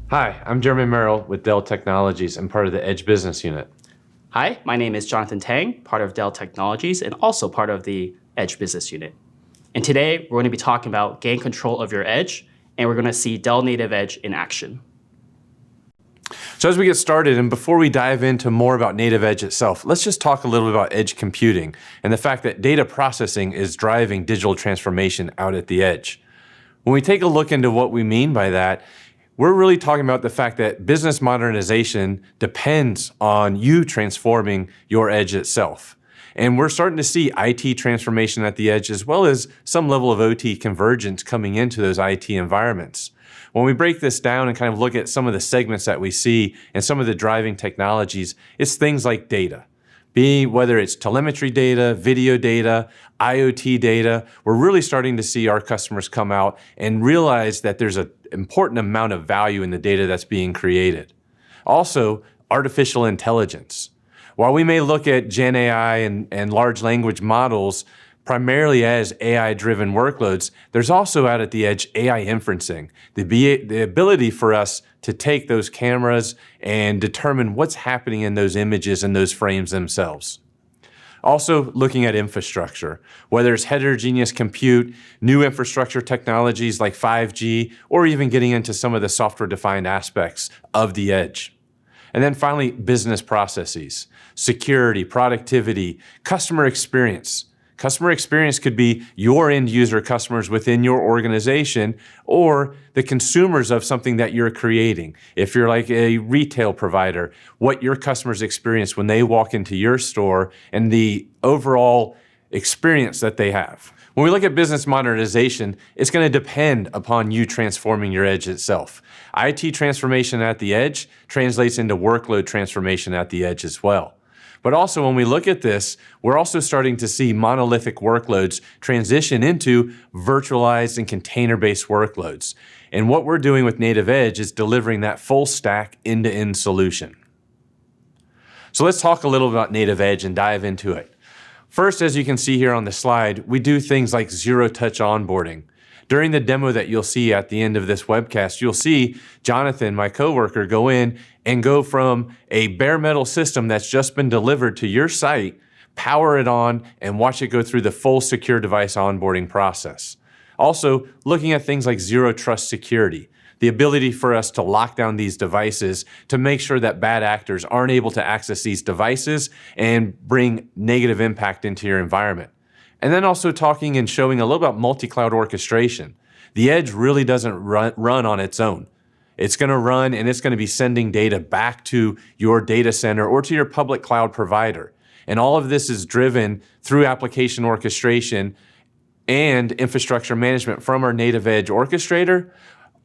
Hi, I'm Jeremy Merrill with Dell Technologies and part of the Edge business unit. Hi, my name is Jonathan Tang, part of Dell Technologies and also part of the Edge business unit. And today we're going to be talking about gain control of your edge, and we're going to see Dell NativeEdge in action. So as we get started, and before we dive into more about NativeEdge itself, let's just talk a little bit about edge computing and the fact that data processing is driving digital transformation out at the edge. When we take a look into what we mean by that, we're really talking about the fact that business modernization depends on you transforming your edge itself. And we're starting to see IT transformation at the edge as well as some level of OT convergence coming into those IT environments. When we break this down and kind of look at some of the segments that we see and some of the driving technologies, it's things like data. Whether it's telemetry data, video data, IoT data, we're really starting to see our customers come out and realize that there's an important amount of value in the data that's being created. Also, artificial intelligence. While we may look at Gen AI and large language models primarily as AI-driven workloads, there's also out at the edge AI inferencing, the ability for us to take those cameras and determine what's happening in those images and those frames themselves. Also looking at infrastructure, whether it's heterogeneous compute, new infrastructure technologies like 5G, or even getting into some of the software-defined aspects of the edge. And then finally, business processes, security, productivity, customer experience. Customer experience could be your end user customers within your organization or the consumers of something that you're creating. If you're like a retail provider, what your customers experience when they walk into your store and the overall experience that they have. When we look at business modernization, it's going to depend upon you transforming your edge itself. IT transformation at the edge translates into workload transformation at the edge as well. But also when we look at this, we're also starting to see monolithic workloads transition into virtualized and container-based workloads. And what we're doing with NativeEdge is delivering that full stack end-to-end solution. So let's talk a little about NativeEdge and dive into it. First, as you can see here on the slide, we do things like zero-touch onboarding. During the demo that you'll see at the end of this webcast, you'll see Jonathan, my coworker, go in and go from a bare metal system that's just been delivered to your site, power it on, and watch it go through the full secure device onboarding process. Also, looking at things like zero trust security, the ability for us to lock down these devices to make sure that bad actors aren't able to access these devices and bring negative impact into your environment. And then also talking and showing a little about multi-cloud orchestration. The edge really doesn't run on its own. It's going to run and it's going to be sending data back to your data center or to your public cloud provider. And all of this is driven through application orchestration and infrastructure management from our NativeEdge orchestrator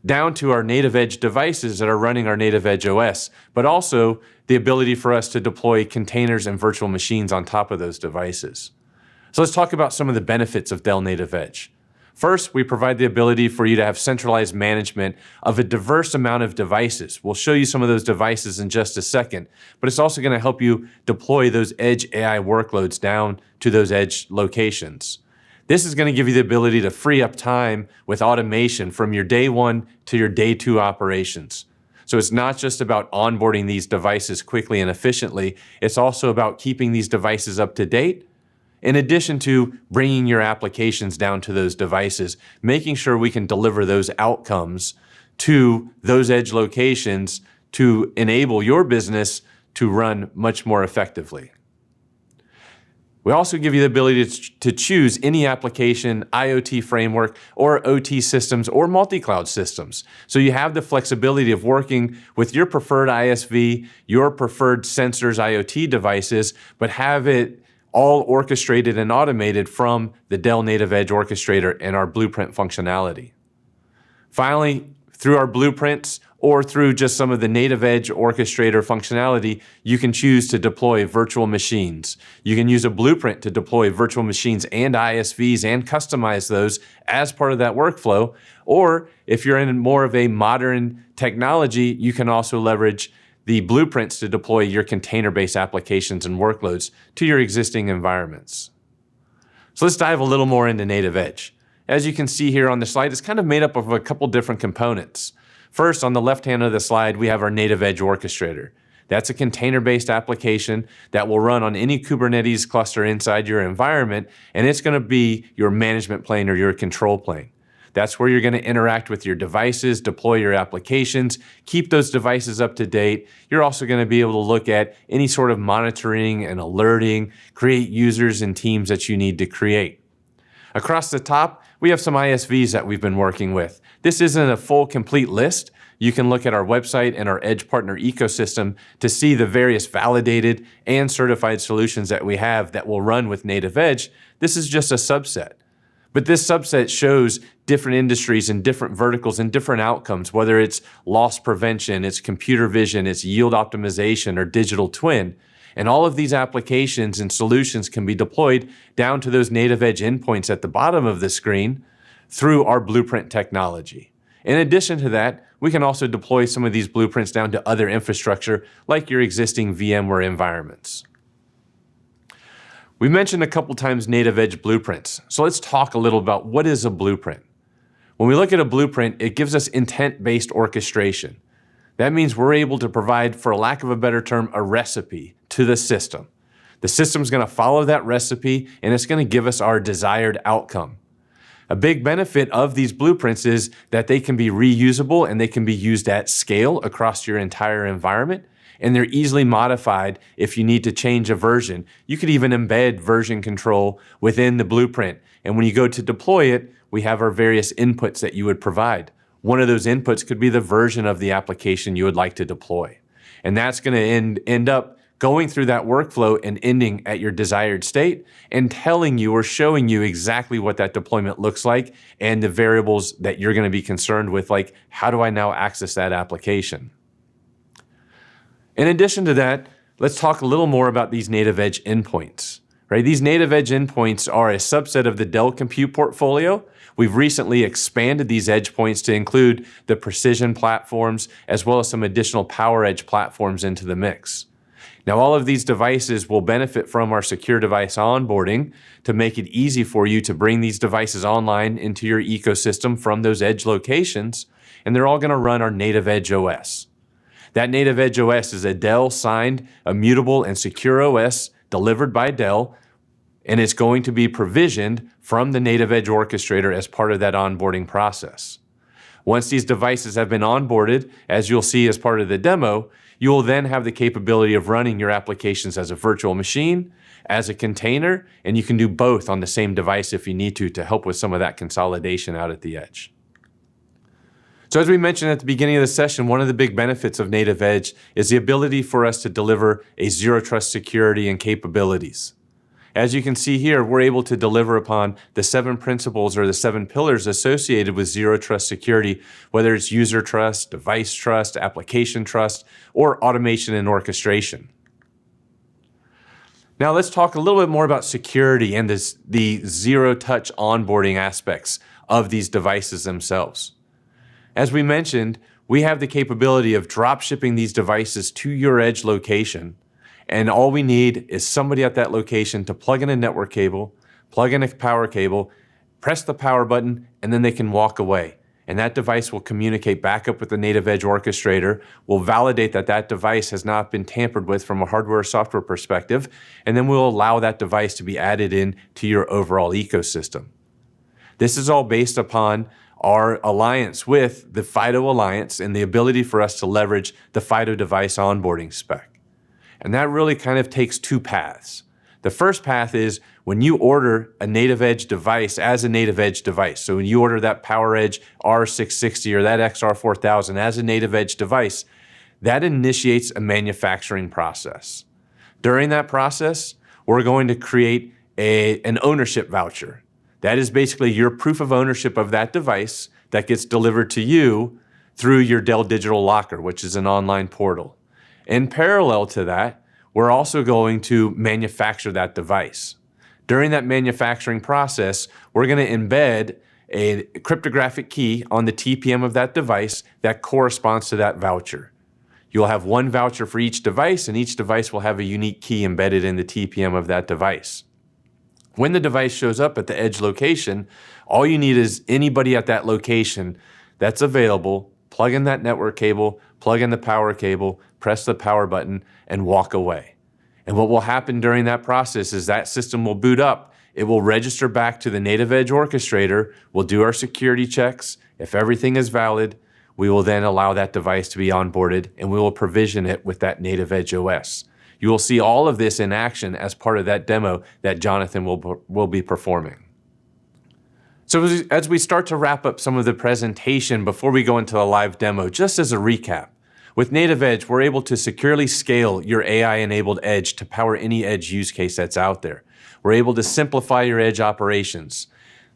down to our NativeEdge devices that are running our NativeEdge OS, but also the ability for us to deploy containers and virtual machines on top of those devices. So let's talk about some of the benefits of Dell NativeEdge. First, we provide the ability for you to have centralized management of a diverse amount of devices. We'll show you some of those devices in just a second, but it's also going to help you deploy those edge AI workloads down to those edge locations. This is going to give you the ability to free up time with automation from your day one to your day two operations. So it's not just about onboarding these devices quickly and efficiently, it's also about keeping these devices up to date, in addition to bringing your applications down to those devices, making sure we can deliver those outcomes to those edge locations to enable your business to run much more effectively. We also give you the ability to choose any application, IoT framework, or OT systems, or multi-cloud systems. So you have the flexibility of working with your preferred ISV, your preferred sensors, IoT devices, but have it all orchestrated and automated from the Dell NativeEdge orchestrator and our blueprint functionality. Finally, through our blueprints or through just some of the NativeEdge orchestrator functionality, you can choose to deploy virtual machines. You can use a blueprint to deploy virtual machines and ISVs and customize those as part of that workflow. Or if you're in more of a modern technology, you can also leverage the blueprints to deploy your container-based applications and workloads to your existing environments. So let's dive a little more into NativeEdge. As you can see here on the slide, it's kind of made up of a couple different components. First, on the left hand of the slide, we have our NativeEdge orchestrator. That's a container-based application that will run on any Kubernetes cluster inside your environment, and it's going to be your management plane or your control plane. That's where you're going to interact with your devices, deploy your applications, keep those devices up to date. You're also going to be able to look at any sort of monitoring and alerting, create users and teams that you need to create. Across the top, we have some ISVs that we've been working with. This isn't a full, complete list. You can look at our website and our Edge partner ecosystem to see the various validated and certified solutions that we have that will run with NativeEdge. This is just a subset. But this subset shows different industries and different verticals and different outcomes, whether it's loss prevention, it's computer vision, it's yield optimization, or digital twin. And all of these applications and solutions can be deployed down to those NativeEdge endpoints at the bottom of the screen through our Blueprint technology. In addition to that, we can also deploy some of these blueprints down to other infrastructure like your existing VMware environments. We mentioned a couple times NativeEdge blueprints, so let's talk a little about what is a blueprint. When we look at a blueprint, it gives us intent-based orchestration. That means we're able to provide, for lack of a better term, a recipe to the system. The system's going to follow that recipe, and it's going to give us our desired outcome. A big benefit of these blueprints is that they can be reusable and they can be used at scale across your entire environment, and they're easily modified if you need to change a version. You could even embed version control within the blueprint, and when you go to deploy it, we have our various inputs that you would provide. One of those inputs could be the version of the application you would like to deploy, and that's going to end up going through that workflow and ending at your desired state and telling you or showing you exactly what that deployment looks like and the variables that you're going to be concerned with, like how do I now access that application? In addition to that, let's talk a little more about these NativeEdge endpoints. Right? These NativeEdge endpoints are a subset of the Dell Compute portfolio. We've recently expanded these edge points to include the Precision platforms as well as some additional PowerEdge platforms into the mix. Now, all of these devices will benefit from our secure device onboarding to make it easy for you to bring these devices online into your ecosystem from those edge locations, and they're all going to run our NativeEdge OS. That NativeEdge OS is a Dell-signed, immutable, and secure OS delivered by Dell, and it's going to be provisioned from the NativeEdge orchestrator as part of that onboarding process. Once these devices have been onboarded, as you'll see as part of the demo, you will then have the capability of running your applications as a virtual machine, as a container, and you can do both on the same device if you need to help with some of that consolidation out at the edge. So as we mentioned at the beginning of the session, one of the big benefits of NativeEdge is the ability for us to deliver a zero trust security and capabilities. As you can see here, we're able to deliver upon the 7 principles or the 7 pillars associated with zero trust security, whether it's user trust, device trust, application trust, or automation and orchestration. Now let's talk a little bit more about security and the zero touch onboarding aspects of these devices themselves. As we mentioned, we have the capability of drop shipping these devices to your edge location. And all we need is somebody at that location to plug in a network cable, plug in a power cable, press the power button, and then they can walk away. And that device will communicate back up with the NativeEdge orchestrator, will validate that that device has not been tampered with from a hardware or software perspective, and then we'll allow that device to be added in to your overall ecosystem. This is all based upon our alliance with the FIDO Alliance and the ability for us to leverage the FIDO device onboarding spec. And that really kind of takes 2 paths. The first path is when you order a NativeEdge device as a NativeEdge device. So when you order that PowerEdge R660 or that XR4000 as a NativeEdge device, that initiates a manufacturing process. During that process, we're going to create an ownership voucher. That is basically your proof of ownership of that device that gets delivered to you through your Dell Digital Locker, which is an online portal. In parallel to that, we're also going to manufacture that device. During that manufacturing process, we're going to embed a cryptographic key on the TPM of that device that corresponds to that voucher. You'll have one voucher for each device, and each device will have a unique key embedded in the TPM of that device. When the device shows up at the edge location, all you need is anybody at that location that's available plug in that network cable, plug in the power cable, press the power button, and walk away. And what will happen during that process is that system will boot up. It will register back to the NativeEdge orchestrator. We'll do our security checks. If everything is valid, we will then allow that device to be onboarded, and we will provision it with that NativeEdge OS. You will see all of this in action as part of that demo that Jonathan will be performing. So as we start to wrap up some of the presentation before we go into the live demo, just as a recap, with NativeEdge, we're able to securely scale your AI-enabled edge to power any edge use case that's out there. We're able to simplify your edge operations.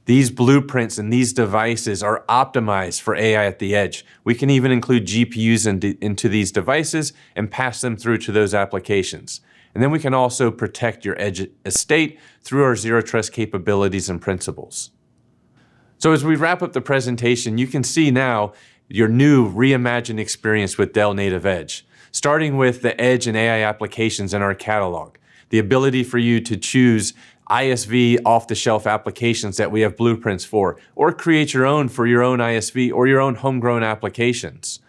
These blueprints and these devices are optimized for AI at the edge. We can even include GPUs into these devices and pass them through to those applications. And then we can also protect your edge estate through our zero trust capabilities and principles. So as we wrap up the presentation, you can see now your new reimagined experience with Dell NativeEdge, starting with the edge and AI applications in our catalog, the ability for you to choose ISV off-the-shelf applications that we have blueprints for, or create your own for your own ISV or your own homegrown applications.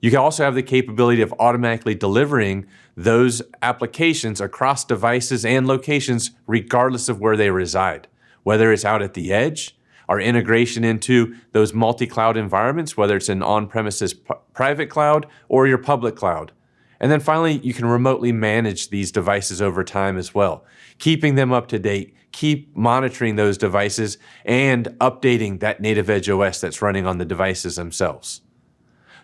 You can also have the capability of automatically delivering those applications across devices and locations regardless of where they reside, whether it's out at the edge, our integration into those multi-cloud environments, whether it's an on-premises private cloud or your public cloud. And then finally, you can remotely manage these devices over time as well, keeping them up to date, keep monitoring those devices, and updating that NativeEdge OS that's running on the devices themselves.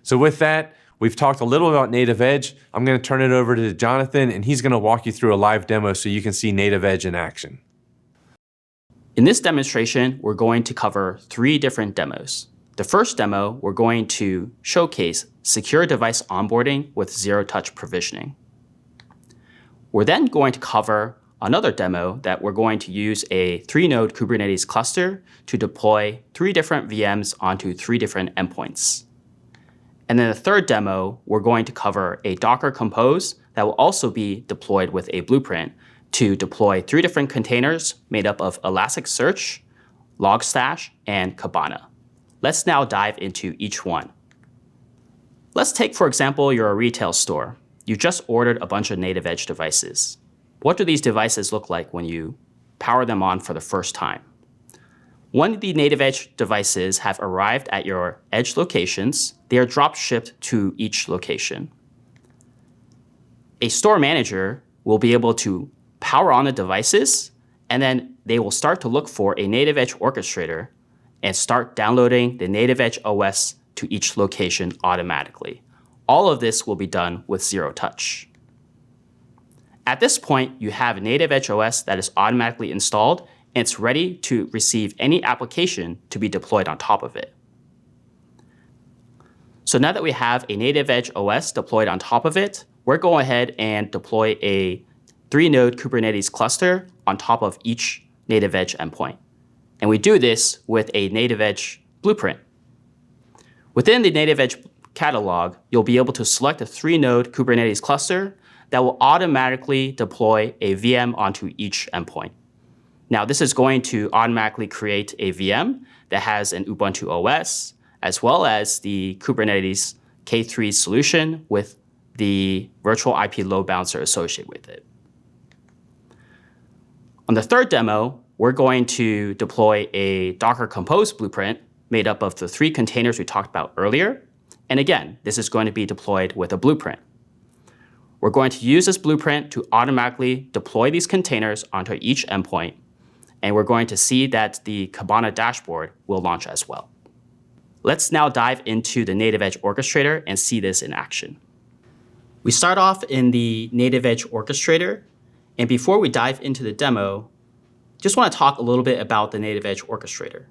So with that, we've talked a little about NativeEdge. I'm going to turn it over to Jonathan, and he's going to walk you through a live demo so you can see NativeEdge in action. In this demonstration, we're going to cover 3 different demos. The first demo, we're going to showcase secure device onboarding with zero-touch provisioning. We're then going to cover another demo that we're going to use a 3-node Kubernetes cluster to deploy 3 different VMs onto 3 different endpoints. And then the third demo, we're going to cover a Docker Compose that will also be deployed with a blueprint to deploy 3 different containers made up of Elasticsearch, Logstash, and Kibana. Let's now dive into each one. Let's take, for example, you're a retail store. You just ordered a bunch of NativeEdge devices. What do these devices look like when you power them on for the first time? When the NativeEdge devices have arrived at your edge locations, they are drop shipped to each location. A store manager will be able to power on the devices, and then they will start to look for a NativeEdge orchestrator and start downloading the NativeEdge OS to each location automatically. All of this will be done with zero touch. At this point, you have a NativeEdge OS that is automatically installed, and it's ready to receive any application to be deployed on top of it. So now that we have a NativeEdge OS deployed on top of it, we're going ahead and deploy a 3-node Kubernetes cluster on top of each NativeEdge endpoint. And we do this with a NativeEdge blueprint. Within the NativeEdge catalog, you'll be able to select a 3-node Kubernetes cluster that will automatically deploy a VM onto each endpoint. Now, this is going to automatically create a VM that has an Ubuntu OS, as well as the Kubernetes K3 solution with the virtual IP load balancer associated with it. On the third demo, we're going to deploy a Docker Compose blueprint made up of the 3 containers we talked about earlier. And again, this is going to be deployed with a blueprint. We're going to use this blueprint to automatically deploy these containers onto each endpoint. And we're going to see that the Kibana dashboard will launch as well. Let's now dive into the NativeEdge orchestrator and see this in action. We start off in the NativeEdge orchestrator. And before we dive into the demo, just want to talk a little bit about the NativeEdge orchestrator.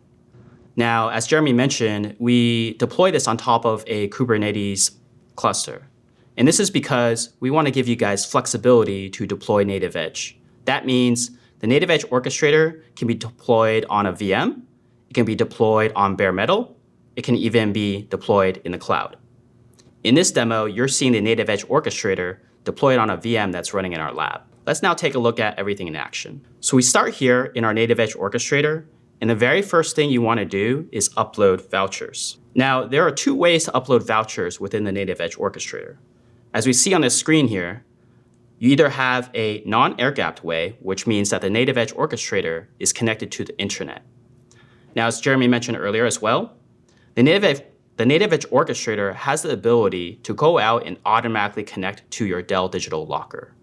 Now, as Jeremy mentioned, we deploy this on top of a Kubernetes cluster. And this is because we want to give you guys flexibility to deploy NativeEdge. That means the NativeEdge orchestrator can be deployed on a VM, it can be deployed on bare metal, it can even be deployed in the cloud. In this demo, you're seeing the NativeEdge orchestrator deployed on a VM that's running in our lab. Let's now take a look at everything in action. So we start here in our NativeEdge orchestrator, and the very first thing you want to do is upload vouchers. Now, there are two ways to upload vouchers within the NativeEdge orchestrator. As we see on the screen here, you either have a non-air-gapped way, which means that the NativeEdge orchestrator is connected to the intranet. Now, as Jeremy mentioned earlier as well, the NativeEdge orchestrator has the ability to go out and automatically connect to your Dell Digital Locker.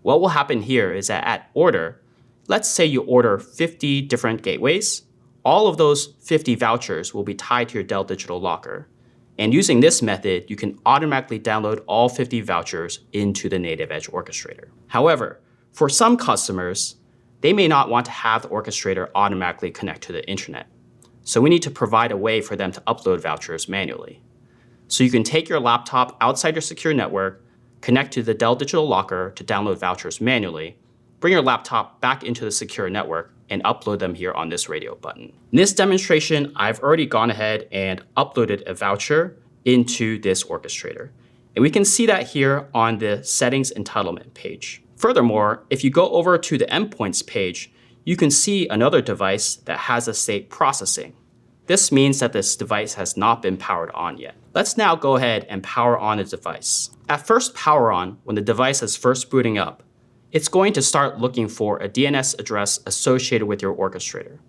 What will happen here is that at order, let's say you order 50 different gateways, all of those 50 vouchers will be tied to your Dell Digital Locker. And using this method, you can automatically download all 50 vouchers into the NativeEdge orchestrator. However, for some customers, they may not want to have the orchestrator automatically connect to the intranet. So we need to provide a way for them to upload vouchers manually. So you can take your laptop outside your secure network, connect to the Dell Digital Locker to download vouchers manually, bring your laptop back into the secure network, and upload them here on this radio button. In this demonstration, I've already gone ahead and uploaded a voucher into this orchestrator. And we can see that here on the settings entitlement page. Furthermore, if you go over to the endpoints page, you can see another device that has a state processing. This means that this device has not been powered on yet. Let's now go ahead and power on the device. At first power on, when the device is first booting up, it's going to start looking for a DNS address associated with your orchestrator.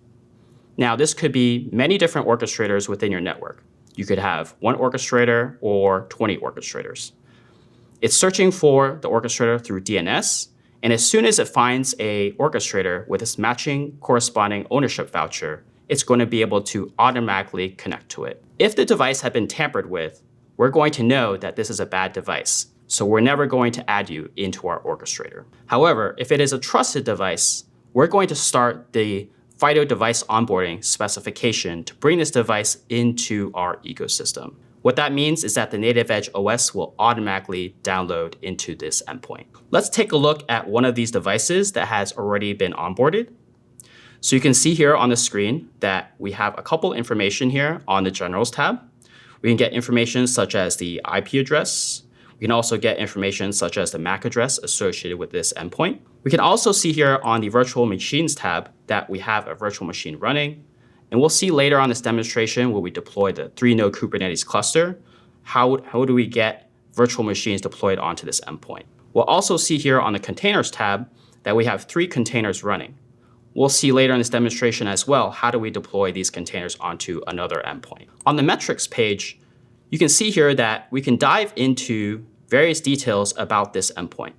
Now, this could be many different orchestrators within your network. You could have one orchestrator or 20 orchestrators. It's searching for the orchestrator through DNS, and as soon as it finds a orchestrator with its matching corresponding ownership voucher, it's going to be able to automatically connect to it. If the device had been tampered with, we're going to know that this is a bad device. So we're never going to add you into our orchestrator. However, if it is a trusted device, we're going to start the FIDO device onboarding specification to bring this device into our ecosystem. What that means is that the NativeEdge OS will automatically download into this endpoint. Let's take a look at one of these devices that has already been onboarded. So you can see here on the screen that we have a couple information here on the Generals tab. We can get information such as the IP address. We can also get information such as the MAC address associated with this endpoint. We can also see here on the Virtual Machines tab that we have a virtual machine running. And we'll see later on this demonstration where we deploy the 3-node Kubernetes cluster, how do we get virtual machines deployed onto this endpoint. We'll also see here on the Containers tab that we have 3 containers running. We'll see later in this demonstration as well, how do we deploy these containers onto another endpoint. On the metrics page, you can see here that we can dive into various details about this endpoint.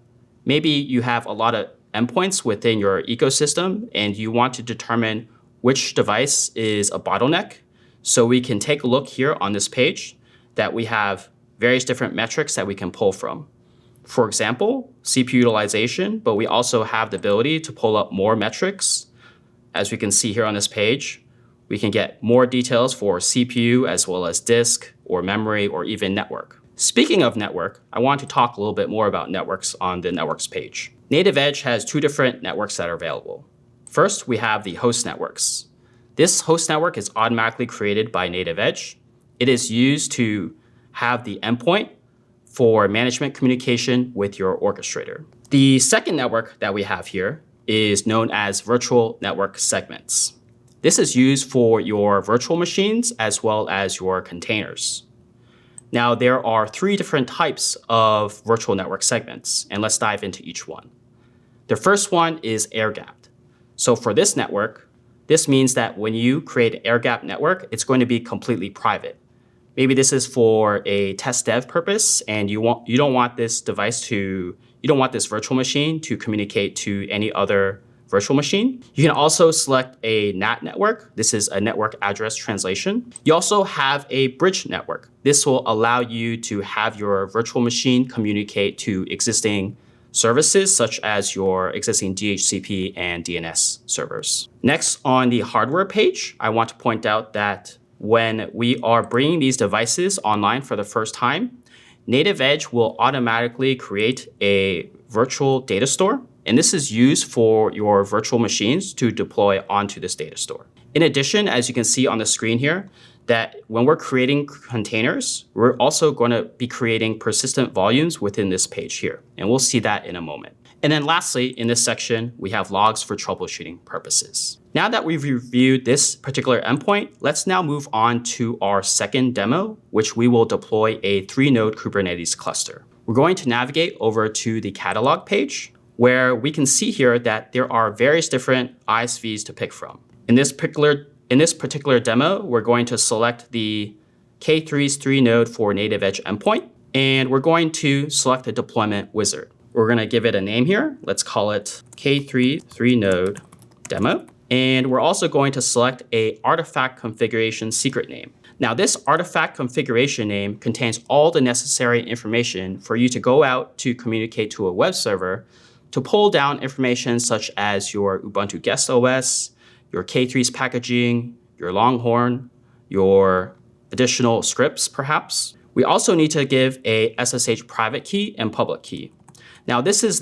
Maybe you have a lot of endpoints within your ecosystem and you want to determine which device is a bottleneck. So we can take a look here on this page that we have various different metrics that we can pull from. For example, CPU utilization, but we also have the ability to pull up more metrics. As we can see here on this page, we can get more details for CPU as well as disk or memory or even network. Speaking of network, I want to talk a little bit more about networks on the networks page. NativeEdge has 2 different networks that are available. First, we have the host networks. This host network is automatically created by NativeEdge. It is used to have the endpoint for management communication with your orchestrator. The second network that we have here is known as virtual network segments. This is used for your virtual machines as well as your containers. Now, there are 3 different types of virtual network segments, and let's dive into each one. The first one is air-gapped. So for this network, this means that when you create an air-gapped network, it's going to be completely private. Maybe this is for a test dev purpose, and you don't want this virtual machine to communicate to any other virtual machine. You can also select a NAT network. This is a network address translation. You also have a bridge network. This will allow you to have your virtual machine communicate to existing services such as your existing DHCP and DNS servers. Next, on the hardware page, I want to point out that when we are bringing these devices online for the first time, NativeEdge will automatically create a virtual data store. And this is used for your virtual machines to deploy onto this data store. In addition, as you can see on the screen here, that when we're creating containers, we're also going to be creating persistent volumes within this page here. And we'll see that in a moment. And then lastly, in this section, we have logs for troubleshooting purposes. Now that we've reviewed this particular endpoint, let's now move on to our second demo, which we will deploy a 3-node Kubernetes cluster. We're going to navigate over to the catalog page, where we can see here that there are various different ISVs to pick from. In this particular demo, we're going to select the K3's 3-node for NativeEdge endpoint, and we're going to select the deployment wizard. We're going to give it a name here. Let's call it K3 3-node demo. And we're also going to select a artifact configuration secret name. Now, this artifact configuration name contains all the necessary information for you to go out to communicate to a web server to pull down information such as your Ubuntu guest OS, your K3's packaging, your Longhorn, your additional scripts, perhaps. We also need to give a SSH private key and public key. Now, this is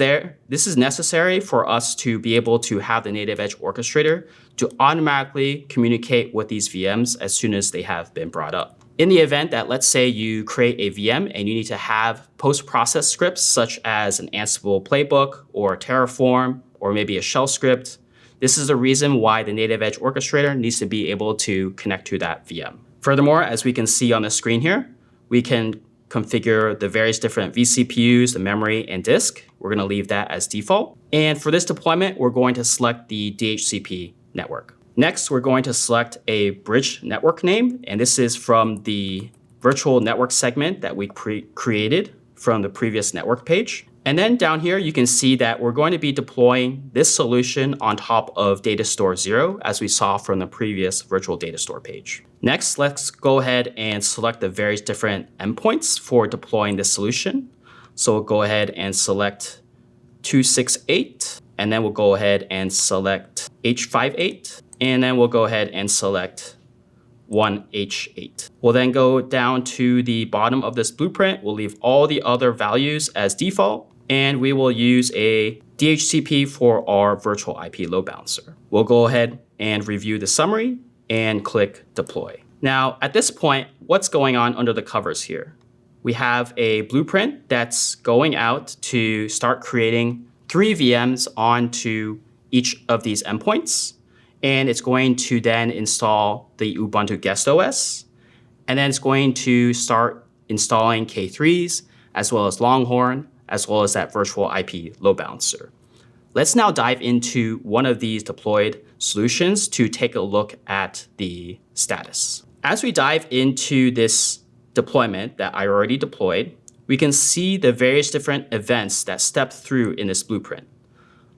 necessary for us to be able to have the NativeEdge orchestrator to automatically communicate with these VMs as soon as they have been brought up. In the event that, let's say, you create a VM and you need to have post-process scripts such as an Ansible playbook or Terraform or maybe a shell script, this is the reason why the NativeEdge orchestrator needs to be able to connect to that VM. Furthermore, as we can see on the screen here, we can configure the various different vCPUs, the memory, and disk. We're going to leave that as default. And for this deployment, we're going to select the DHCP network. Next, we're going to select a bridge network name, and this is from the virtual network segment that we created from the previous network page. And then down here, you can see that we're going to be deploying this solution on top of Data Store 0, as we saw from the previous virtual data store page. Next, let's go ahead and select the various different endpoints for deploying this solution. So we'll go ahead and select 268, and then we'll go ahead and select H58, and then we'll go ahead and select 1H8. We'll then go down to the bottom of this blueprint. We'll leave all the other values as default, and we will use a DHCP for our virtual IP load balancer. We'll go ahead and review the summary and click deploy. Now, at this point, what's going on under the covers here? We have a blueprint that's going out to start creating 3 VMs onto each of these endpoints. And it's going to then install the Ubuntu guest OS. And then it's going to start installing K3s, as well as Longhorn, as well as that virtual IP load balancer. Let's now dive into one of these deployed solutions to take a look at the status. As we dive into this deployment that I already deployed, we can see the various different events that step through in this blueprint.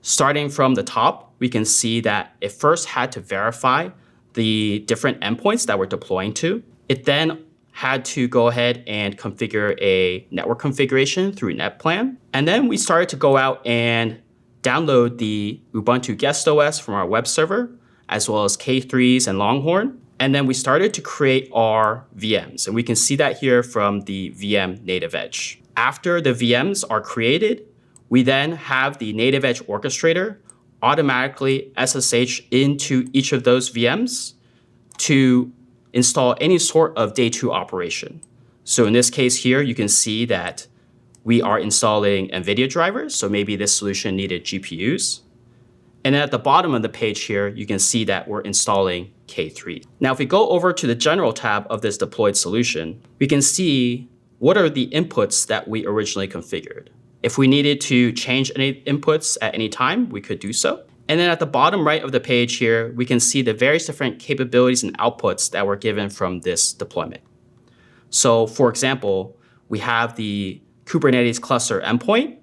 Starting from the top, we can see that it first had to verify the different endpoints that we're deploying to. It then had to go ahead and configure a network configuration through NetPlan. And then we started to go out and download the Ubuntu guest OS from our web server, as well as K3s and Longhorn. And then we started to create our VMs. And we can see that here from the VM NativeEdge. After the VMs are created, we then have the NativeEdge orchestrator automatically SSH into each of those VMs to install any sort of day 2 operation. So in this case here, you can see that we are installing NVIDIA drivers. So maybe this solution needed GPUs. And then at the bottom of the page here, you can see that we're installing K3. Now, if we go over to the general tab of this deployed solution, we can see what are the inputs that we originally configured. If we needed to change any inputs at any time, we could do so. And then at the bottom right of the page here, we can see the various different capabilities and outputs that were given from this deployment. So for example, we have the Kubernetes cluster endpoint.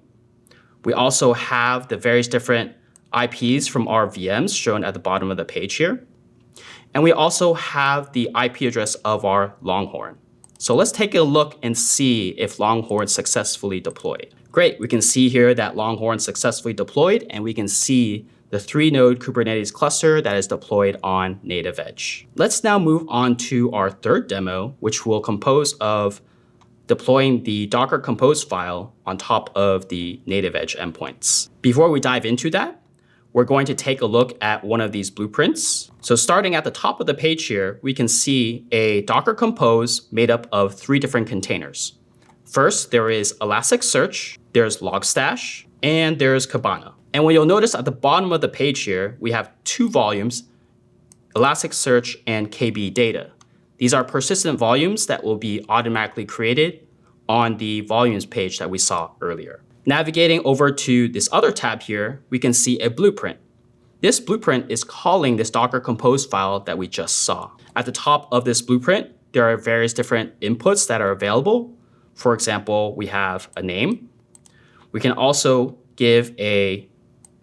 We also have the various different IPs from our VMs shown at the bottom of the page here. And we also have the IP address of our Longhorn. So let's take a look and see if Longhorn successfully deployed. Great, we can see here that Longhorn successfully deployed, and we can see the 3-node Kubernetes cluster that is deployed on NativeEdge. Let's now move on to our third demo, which will compose of deploying the Docker Compose file on top of the NativeEdge endpoints. Before we dive into that, we're going to take a look at one of these blueprints. So starting at the top of the page here, we can see a Docker Compose made up of 3 different containers. First, there is Elasticsearch, there's Logstash, and there's Kibana. And what you'll notice at the bottom of the page here, we have two volumes, Elasticsearch and KB data. These are persistent volumes that will be automatically created on the volumes page that we saw earlier. Navigating over to this other tab here, we can see a blueprint. This blueprint is calling this Docker Compose file that we just saw. At the top of this blueprint, there are various different inputs that are available. For example, we have a name. We can also give a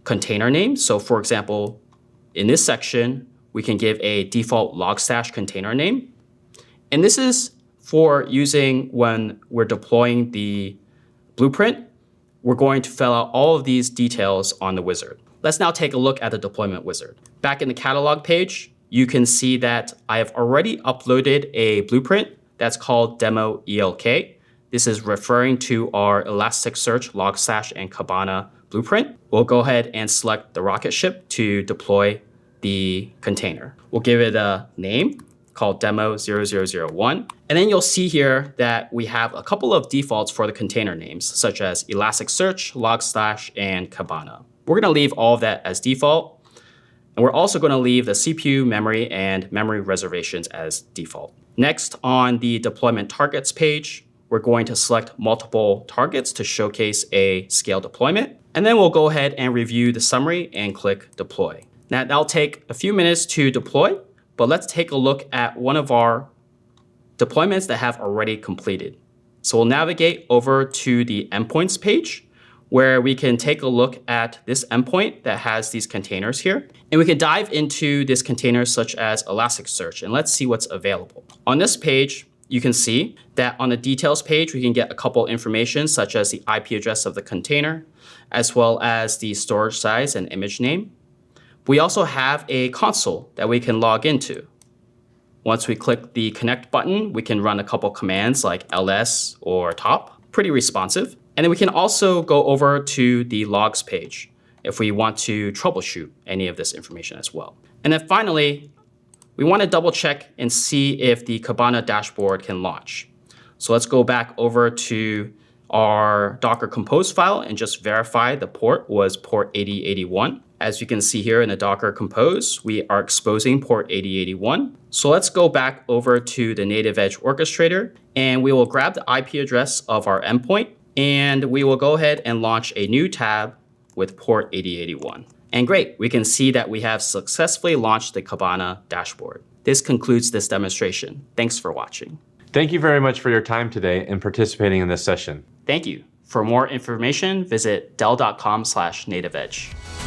container name. So for example, in this section, we can give a default Logstash container name. And this is for using when we're deploying the blueprint. We're going to fill out all of these details on the wizard. Let's now take a look at the deployment wizard. Back in the catalog page, you can see that I have already uploaded a blueprint that's called demo ELK. This is referring to our Elasticsearch, Logstash, and Kibana blueprint. We'll go ahead and select the rocket ship to deploy the container. We'll give it a name called demo 0001. And then you'll see here that we have a couple of defaults for the container names, such as Elasticsearch, Logstash, and Kibana. We're going to leave all of that as default. And we're also going to leave the CPU, memory, and memory reservations as default. Next, on the deployment targets page, we're going to select multiple targets to showcase a scale deployment. And then we'll go ahead and review the summary and click deploy. Now, that'll take a few minutes to deploy, but let's take a look at one of our deployments that have already completed. So we'll navigate over to the endpoints page, where we can take a look at this endpoint that has these containers here. And we can dive into this container such as Elasticsearch, and let's see what's available. On this page, you can see that on the details page, we can get a couple information such as the IP address of the container, as well as the storage size and image name. We also have a console that we can log into. Once we click the connect button, we can run a couple commands like ls or top, pretty responsive. And then we can also go over to the logs page if we want to troubleshoot any of this information as well. And then finally, we want to double check and see if the Kibana dashboard can launch. So let's go back over to our Docker Compose file and just verify the port was port 8081. As you can see here in the Docker Compose, we are exposing port 8081. So let's go back over to the NativeEdge orchestrator, and we will grab the IP address of our endpoint, and we will go ahead and launch a new tab with port 8081. And great, we can see that we have successfully launched the Kibana dashboard. This concludes this demonstration. Thanks for watching. Thank you very much for your time today and participating in this session. Thank you. For more information, visit dell.com/nativeedge.